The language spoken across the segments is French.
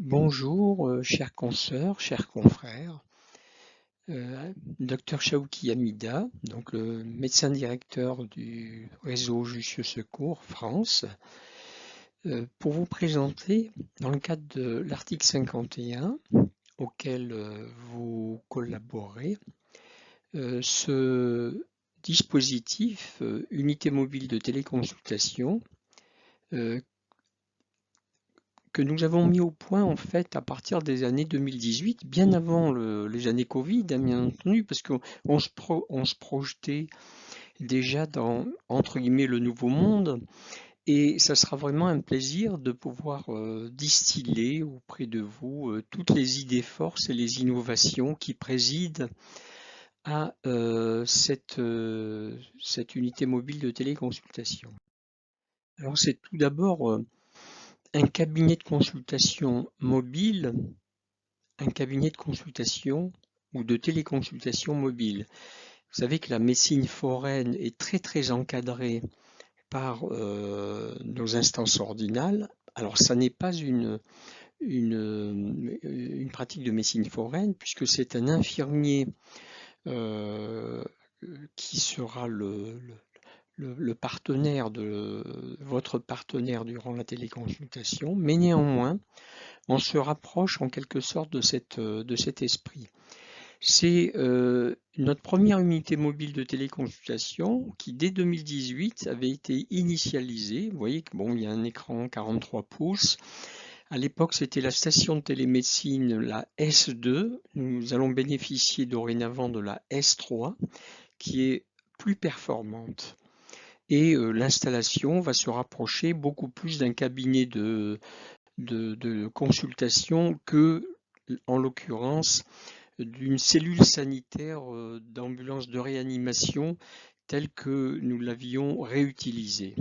Bonjour, chères consoeurs, chers confrères. Dr Shaouki Hamida, donc le médecin directeur du réseau Jussieu Secours France, pour vous présenter, dans le cadre de l'article 51, auquel vous collaborez, ce dispositif, unité mobile de téléconsultation, que nous avons mis au point en fait à partir des années 2018, bien avant les années Covid, hein, bien entendu, parce qu'on se projetait déjà dans, entre guillemets, le nouveau monde, et ça sera vraiment un plaisir de pouvoir distiller auprès de vous toutes les idées forces et les innovations qui président à cette unité mobile de téléconsultation. Alors c'est tout d'abord un cabinet de consultation mobile, un cabinet de consultation ou de téléconsultation mobile. Vous savez que la médecine foraine est très très encadrée par nos instances ordinales. Alors ça n'est pas une pratique de médecine foraine puisque c'est un infirmier euh, qui sera le partenaire de votre partenaire durant la téléconsultation, mais néanmoins on se rapproche en quelque sorte de cet esprit. C'est notre première unité mobile de téléconsultation qui, dès 2018, avait été initialisée. Vous voyez que bon, il y a un écran 43 pouces. À l'époque, c'était la station de télémédecine, la S2. Nous allons bénéficier dorénavant de la S3, qui est plus performante. Et l'installation va se rapprocher beaucoup plus d'un cabinet de consultation que, en l'occurrence, d'une cellule sanitaire d'ambulance de réanimation telle que nous l'avions réutilisée.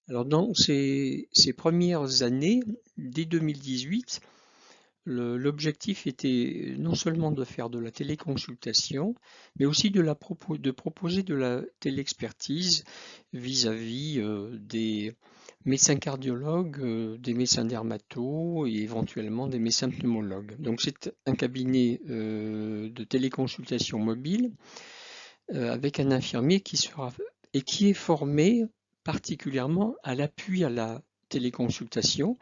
Alors dans ces premières années, dès 2018, l'objectif était non seulement de faire de la téléconsultation, mais aussi de proposer de la téléexpertise vis-à-vis des médecins cardiologues, des médecins dermatos et éventuellement des médecins pneumologues. Donc c'est un cabinet de téléconsultation mobile avec un infirmier qui est formé particulièrement à l'appui à la téléconsultation,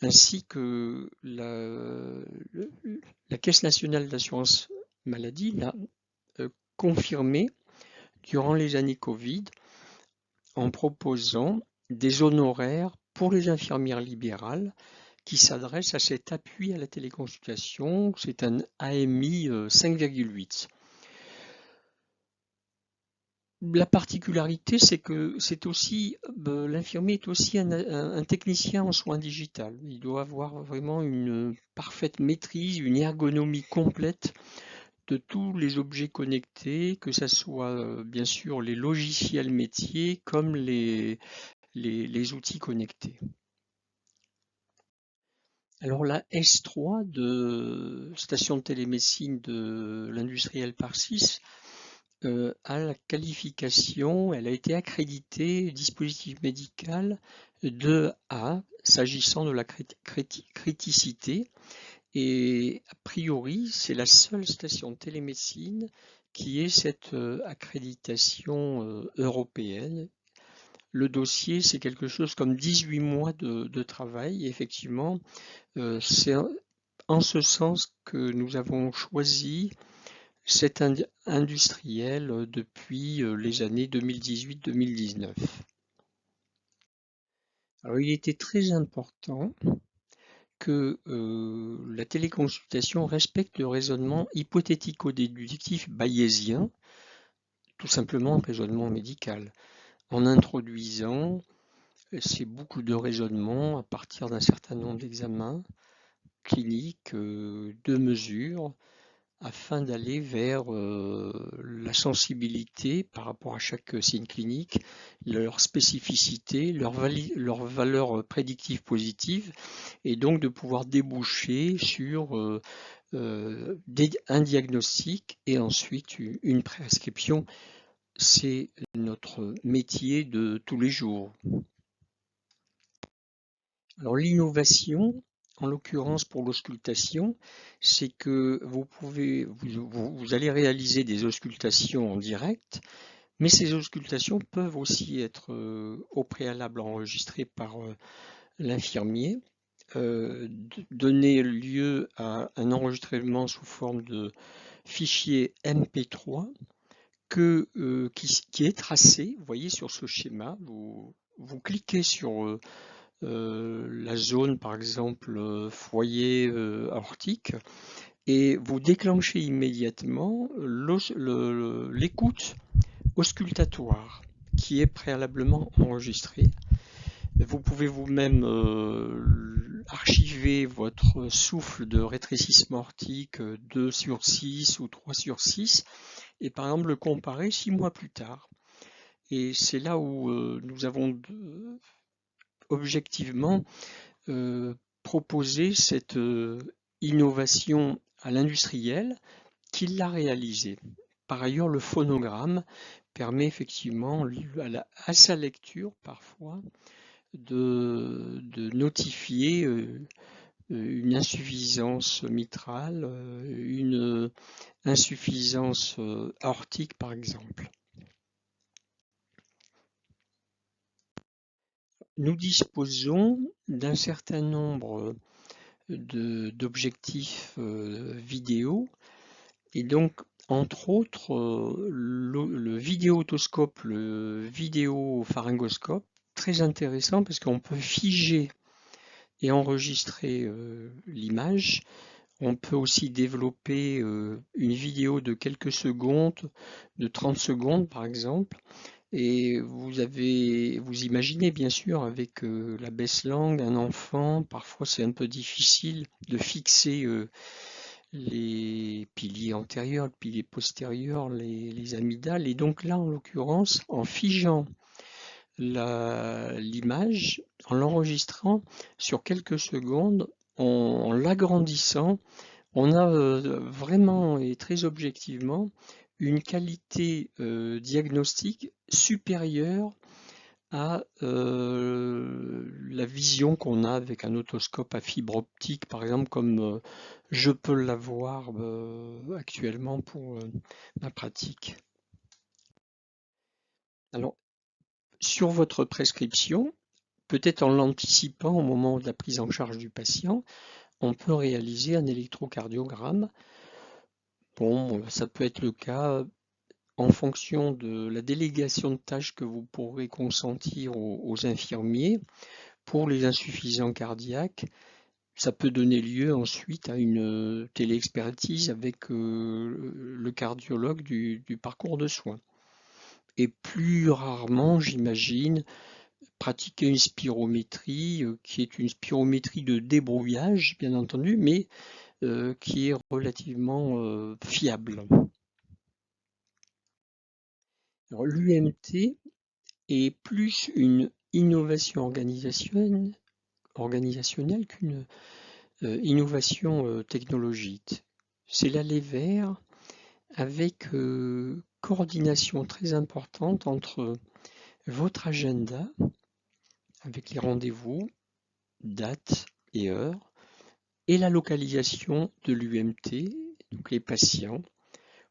ainsi que la Caisse nationale d'assurance maladie l'a confirmé durant les années Covid en proposant des honoraires pour les infirmières libérales qui s'adressent à cet appui à la téléconsultation. C'est un AMI 5,8. La particularité, c'est que l'infirmier est aussi un technicien en soins digital. Il doit avoir vraiment une parfaite maîtrise, une ergonomie complète de tous les objets connectés, que ce soit bien sûr les logiciels métiers comme les outils connectés. Alors la S3 de station de télémédecine de l'industriel Parsis a la qualification, elle a été accréditée dispositif médical 2A s'agissant de la criticité, et a priori c'est la seule station de télémédecine qui ait cette accréditation européenne. Le dossier, c'est quelque chose comme 18 mois de travail. Et effectivement, c'est en ce sens que nous avons choisi cet industriel depuis les années 2018-2019. Alors, il était très important que la téléconsultation respecte le raisonnement hypothético-déductif bayésien, tout simplement un raisonnement médical, en introduisant ces boucles de raisonnement à partir d'un certain nombre d'examens cliniques, de mesures, afin d'aller vers la sensibilité par rapport à chaque signe clinique, leur spécificité, leur valeur prédictive positive, et donc de pouvoir déboucher sur un diagnostic et ensuite une prescription. C'est notre métier de tous les jours. Alors l'innovation, en l'occurrence pour l'auscultation, c'est que vous allez réaliser des auscultations en direct, mais ces auscultations peuvent aussi être au préalable enregistrées par l'infirmier, donner lieu à un enregistrement sous forme de fichier MP3 qui est tracé. Vous voyez sur ce schéma, vous cliquez sur la zone, par exemple, foyer aortique, et vous déclenchez immédiatement l'écoute auscultatoire qui est préalablement enregistrée. Vous pouvez vous-même archiver votre souffle de rétrécissement aortique 2/6 ou 3/6 et par exemple le comparer 6 mois plus tard. Et c'est là où nous avons objectivement proposé cette innovation à l'industriel qui l'a réalisée. Par ailleurs, le phonogramme permet effectivement à sa lecture parfois de notifier une insuffisance mitrale, une insuffisance aortique par exemple. Nous disposons d'un certain nombre d'objectifs vidéo et donc entre autres le vidéotoscope, le vidéopharyngoscope, très intéressant parce qu'on peut figer et enregistrer l'image. On peut aussi développer une vidéo de quelques secondes, de 30 secondes par exemple. Et vous imaginez bien sûr avec la baisse langue d'un enfant, parfois c'est un peu difficile de fixer les piliers antérieurs, les piliers postérieurs, les amygdales. Et donc là, en l'occurrence, en figeant l'image, en l'enregistrant sur quelques secondes, en l'agrandissant, on a vraiment et très objectivement une qualité diagnostique supérieure à la vision qu'on a avec un otoscope à fibre optique, par exemple, comme je peux l'avoir actuellement pour ma pratique. Alors, sur votre prescription, peut-être en l'anticipant au moment de la prise en charge du patient, on peut réaliser un électrocardiogramme. Bon, ça peut être le cas en fonction de la délégation de tâches que vous pourrez consentir aux infirmiers. Pour les insuffisants cardiaques, ça peut donner lieu ensuite à une téléexpertise avec le cardiologue du parcours de soins. Et plus rarement, j'imagine, pratiquer une spirométrie, qui est une spirométrie de débrouillage, bien entendu, mais qui est relativement fiable. L'UMT est plus une innovation organisationnelle qu'une innovation technologique. C'est l'aller vers avec coordination très importante entre votre agenda, avec les rendez-vous, dates et heures, et la localisation de l'UMT. Donc les patients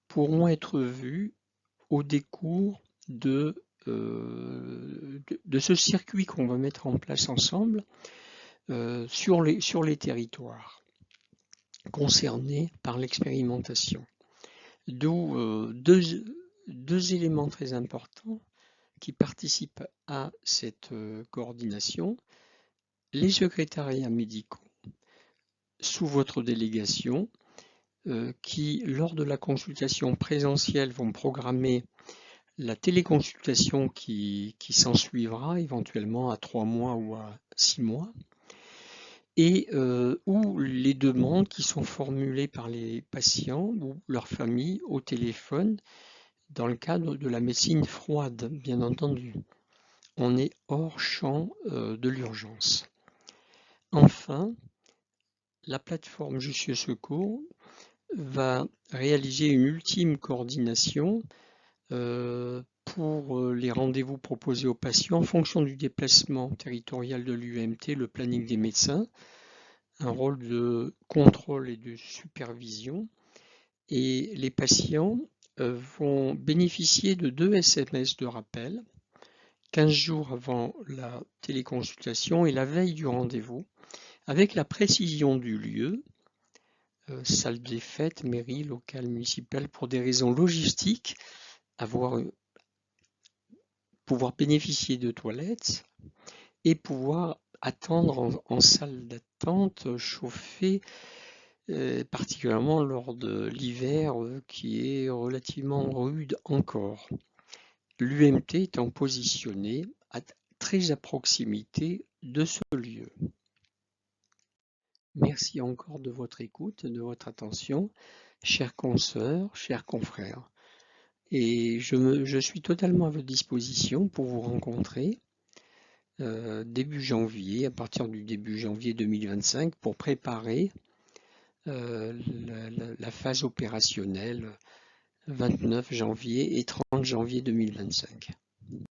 pourront être vus au décours de ce circuit qu'on va mettre en place ensemble sur les territoires concernés par l'expérimentation. D'où deux éléments très importants qui participent à cette coordination. Les secrétariats médicaux sous votre délégation qui, lors de la consultation présentielle, vont programmer la téléconsultation qui s'ensuivra éventuellement à 3 mois ou à 6 mois, et ou les demandes qui sont formulées par les patients ou leur famille au téléphone dans le cadre de la médecine froide, bien entendu. On est hors champ de l'urgence. Enfin, la plateforme Jussieu Secours va réaliser une ultime coordination pour les rendez-vous proposés aux patients en fonction du déplacement territorial de l'UMT, le planning des médecins, un rôle de contrôle et de supervision. Et les patients vont bénéficier de 2 SMS de rappel, 15 jours avant la téléconsultation et la veille du rendez-vous, avec la précision du lieu, salle des fêtes, mairie, local municipal, pour des raisons logistiques, pouvoir bénéficier de toilettes et pouvoir attendre en salle d'attente chauffée, particulièrement lors de l'hiver qui est relativement rude encore. L'UMT étant positionné très à proximité de ce lieu. Merci encore de votre écoute, de votre attention, chers consoeurs, chers confrères. Et je suis totalement à votre disposition pour vous rencontrer début janvier, à partir du début janvier 2025, pour préparer la phase opérationnelle 29 janvier et 30 janvier 2025.